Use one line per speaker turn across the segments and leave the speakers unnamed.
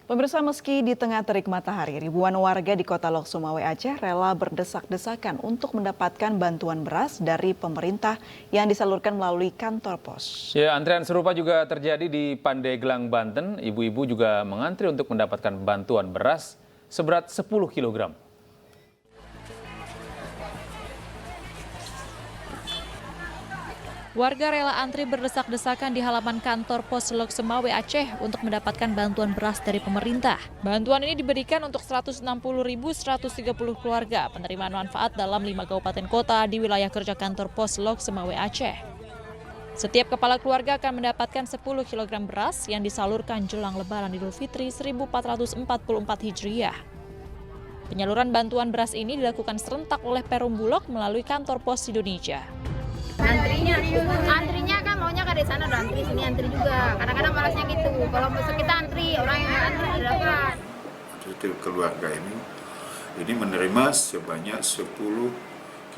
Pemirsa, meski di tengah terik matahari, ribuan warga di Kota Lok Sumawe, Aceh rela berdesak-desakan untuk mendapatkan bantuan beras dari pemerintah yang disalurkan melalui kantor pos.
Ya, antrian serupa juga terjadi di Pandeglang, Banten. Ibu-ibu juga mengantri untuk mendapatkan bantuan beras seberat 10 kg.
Warga rela antri berdesak-desakan di halaman kantor pos Lok Sumawe, Aceh untuk mendapatkan bantuan beras dari pemerintah. Bantuan ini diberikan untuk 160.130 keluarga penerimaan manfaat dalam 5 kabupaten kota di wilayah kerja kantor pos Lok Sumawe, Aceh. Setiap kepala keluarga akan mendapatkan 10 kg beras yang disalurkan jelang Lebaran Idul Fitri 1444 Hijriah. Penyaluran bantuan beras ini dilakukan serentak oleh Perum Bulog melalui kantor pos Indonesia.
Antrinya kan maunya ke sana udah antri, sini antri juga. Kadang-kadang malasnya gitu. Kalau masuk kita antri, orang yang antri tidak dapat.
Setiap keluarga ini menerima sebanyak 10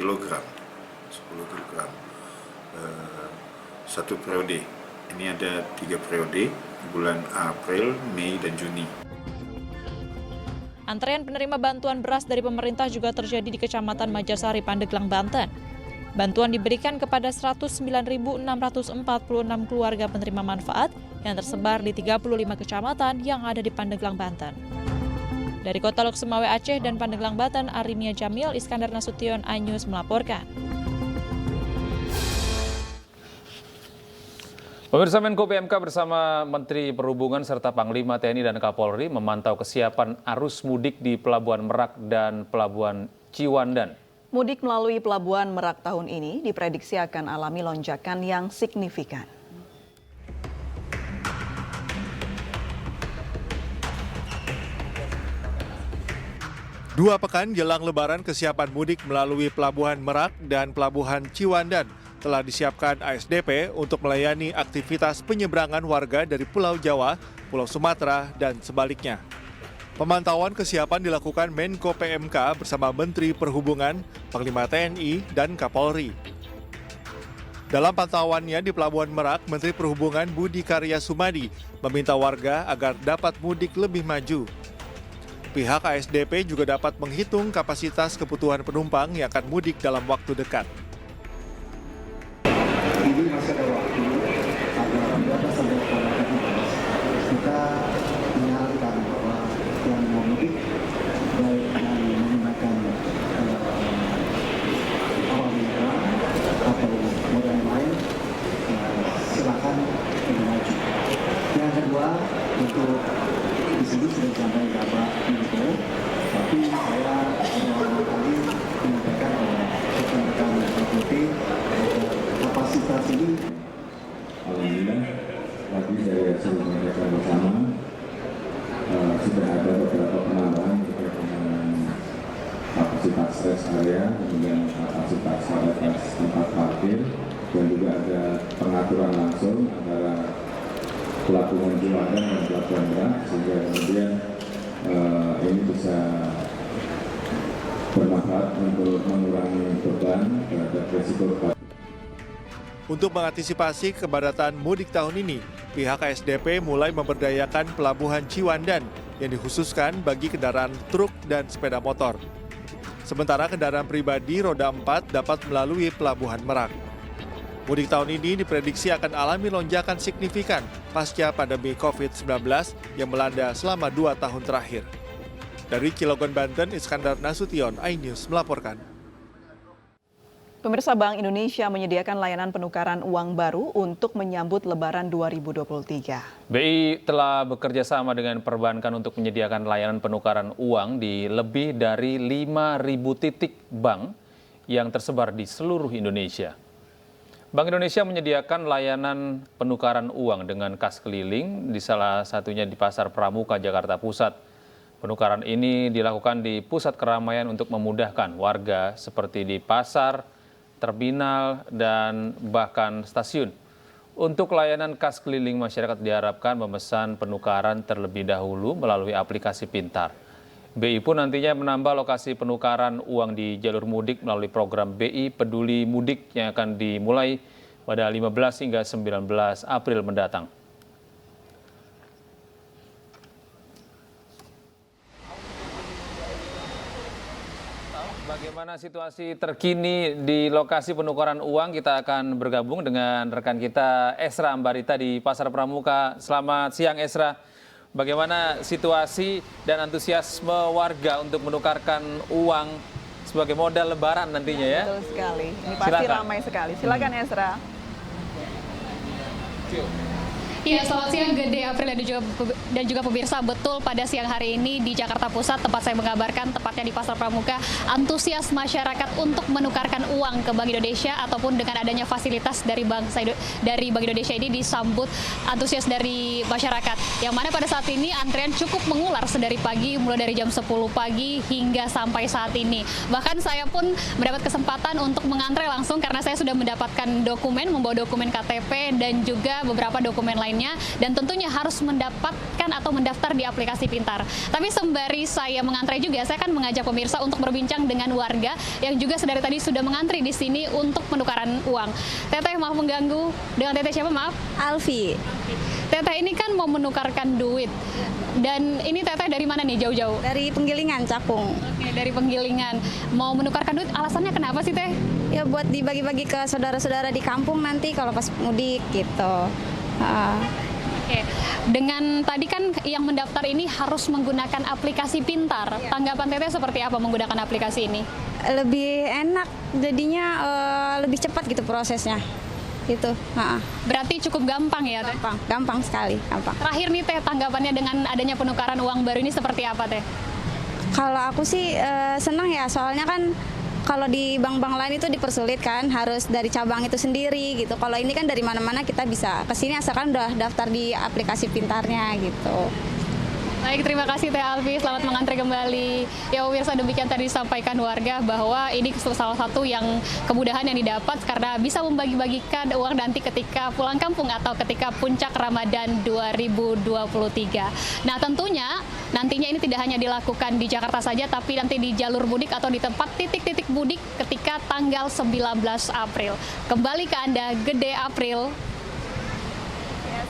kg. 10 kg. Satu periode. Ini ada 3 periode, bulan April, Mei, dan Juni.
Antrean penerima bantuan beras dari pemerintah juga terjadi di Kecamatan Majasari, Pandeglang, Banten. Bantuan diberikan kepada 109.646 keluarga penerima manfaat yang tersebar di 35 kecamatan yang ada di Pandeglang, Banten. Dari Kota Lok Sumawe, Aceh dan Pandeglang, Banten, Arinia Jamil, Iskandar Nasution, iNews melaporkan.
Pemirsa, Menko PMK bersama Menteri Perhubungan serta Panglima TNI dan Kapolri memantau kesiapan arus mudik di Pelabuhan Merak dan Pelabuhan Ciwandan.
Mudik melalui Pelabuhan Merak tahun ini diprediksi akan alami lonjakan yang signifikan.
Dua pekan jelang Lebaran, kesiapan mudik melalui Pelabuhan Merak dan Pelabuhan Ciwandan telah disiapkan ASDP untuk melayani aktivitas penyeberangan warga dari Pulau Jawa, Pulau Sumatera, dan sebaliknya. Pemantauan kesiapan dilakukan Menko PMK bersama Menteri Perhubungan, Panglima TNI, dan Kapolri. Dalam pantauannya di Pelabuhan Merak, Menteri Perhubungan Budi Karya Sumadi meminta warga agar dapat mudik lebih maju. Pihak ASDP juga dapat menghitung kapasitas kebutuhan penumpang yang akan mudik dalam waktu dekat.
Ini masih ada waktu agar dapat sampai kita menyarankan bahwa yang mau mudik baik yang menggunakan awal minggu atau moda lain silakan lebih maju. Yang kedua, untuk di sini sudah disampaikan Bapak Menko, tapi saya berulang kali menyampaikan bahwa rekan-rekan LPP kapasitas ini.
Alhamdulillah, tadi saya sudah menyampaikan bersama. Sudah ada beberapa penambahan terkait dengan kapasitas rest area, kemudian kapasitas tempat parkir, dan juga ada pengaturan langsung antara Pelabuhan Ciwandan dan Pelabuhan Merak, sehingga kemudian ini bisa bermanfaat untuk mengurangi beban terhadap resiko.
Untuk mengantisipasi kepadatan mudik tahun ini, pihak ASDP mulai memberdayakan Pelabuhan Ciwandan yang dikhususkan bagi kendaraan truk dan sepeda motor. Sementara kendaraan pribadi roda 4 dapat melalui Pelabuhan Merak. Mudik tahun ini diprediksi akan alami lonjakan signifikan pasca pandemi COVID-19 yang melanda selama 2 tahun terakhir. Dari Cilegon, Banten, Iskandar Nasution, iNews melaporkan.
Pemirsa, Bank Indonesia menyediakan layanan penukaran uang baru untuk menyambut Lebaran 2023.
BI telah bekerja sama dengan perbankan untuk menyediakan layanan penukaran uang di lebih dari 5.000 titik bank yang tersebar di seluruh Indonesia. Bank Indonesia menyediakan layanan penukaran uang dengan kas keliling di salah satunya di Pasar Pramuka, Jakarta Pusat. Penukaran ini dilakukan di pusat keramaian untuk memudahkan warga seperti di pasar, terminal, dan bahkan stasiun. Untuk layanan kas keliling, masyarakat diharapkan memesan penukaran terlebih dahulu melalui aplikasi pintar. BI pun nantinya menambah lokasi penukaran uang di jalur mudik melalui program BI Peduli Mudik yang akan dimulai pada 15 hingga 19 April mendatang. Bagaimana situasi terkini di lokasi penukaran uang? Kita akan bergabung dengan rekan kita Esra Ambarita di Pasar Pramuka. Selamat siang Esra. Bagaimana situasi dan antusiasme warga untuk menukarkan uang sebagai modal lebaran nantinya ya?
Betul sekali. Ini pasti
Silakan.
ramai sekali. Silakan Esra.
Iya, selamat siang Gede, April dan juga pemirsa. Betul, pada siang hari ini di Jakarta Pusat, tempat saya mengabarkan, tepatnya di Pasar Pramuka, antusias masyarakat untuk menukarkan uang ke Bank Indonesia ataupun dengan adanya fasilitas dari Bank Indonesia ini disambut antusias dari masyarakat. Yang mana pada saat ini antrian cukup mengular sedari pagi, mulai dari jam 10 pagi hingga sampai saat ini. Bahkan saya pun mendapat kesempatan untuk mengantre langsung karena saya sudah mendapatkan dokumen, membawa dokumen KTP dan juga beberapa dokumen lain. Dan tentunya harus mendapatkan atau mendaftar di aplikasi Pintar. Tapi sembari saya mengantre juga, saya akan mengajak pemirsa untuk berbincang dengan warga yang juga sedari tadi sudah mengantri di sini untuk penukaran uang. Teteh, maaf mengganggu. Dengan Teteh siapa, maaf?
Alfi.
Teteh ini kan mau menukarkan duit. Dan ini Teteh dari mana nih, jauh-jauh?
Dari Penggilingan, Cakung.
Oke, dari Penggilingan. Mau menukarkan duit, alasannya kenapa sih Teh?
Ya buat dibagi-bagi ke saudara-saudara di kampung nanti kalau pas mudik gitu.
Oke, dengan tadi kan yang mendaftar ini harus menggunakan aplikasi Pintar. Tanggapan Teteh seperti apa menggunakan aplikasi ini?
Lebih enak, jadinya lebih cepat gitu prosesnya. Gitu.
Berarti cukup gampang ya, Teh?
Gampang sekali, gampang.
Terakhir nih Teh, tanggapannya dengan adanya penukaran uang baru ini seperti apa Teh?
Kalau aku sih senang ya, soalnya kan kalau di bank-bank lain itu dipersulit kan, harus dari cabang itu sendiri gitu. Kalau ini kan dari mana-mana kita bisa kesini asalkan udah daftar di aplikasi Pintarnya gitu.
Baik, terima kasih Teh Alfi, selamat mengantre kembali. Ya pemirsa, demikian tadi disampaikan warga bahwa ini salah satu yang kemudahan yang didapat karena bisa membagi-bagikan uang nanti ketika pulang kampung atau ketika puncak Ramadan 2023. Nah tentunya nantinya ini tidak hanya dilakukan di Jakarta saja, tapi nanti di jalur mudik atau di tempat titik-titik mudik ketika tanggal 19 April. Kembali ke Anda, Gede, April.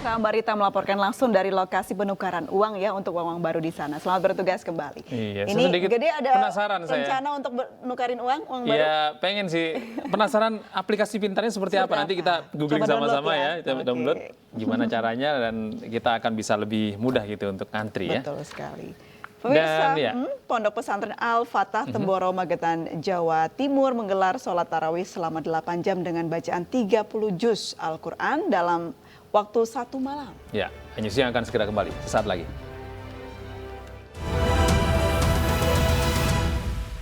Ambarita melaporkan langsung dari lokasi penukaran uang ya untuk uang baru di sana. Selamat bertugas kembali.
Iya,
ini Gede ada
penasaran
rencana
saya
untuk nukarin uang baru?
Iya, pengen sih. Penasaran aplikasi Pintarnya seperti apa? Nanti kita googling sama-sama ya. Kita download gimana caranya dan kita akan bisa lebih mudah gitu untuk ngantri ya.
Betul sekali. Pemirsa, Pondok Pesantren Al-Fatah Temboro Magetan, Jawa Timur menggelar sholat tarawih selama 8 jam dengan bacaan 30 juz Al-Quran dalam waktu 1 malam.
Ya, Hanya Siang akan segera kembali sesaat lagi.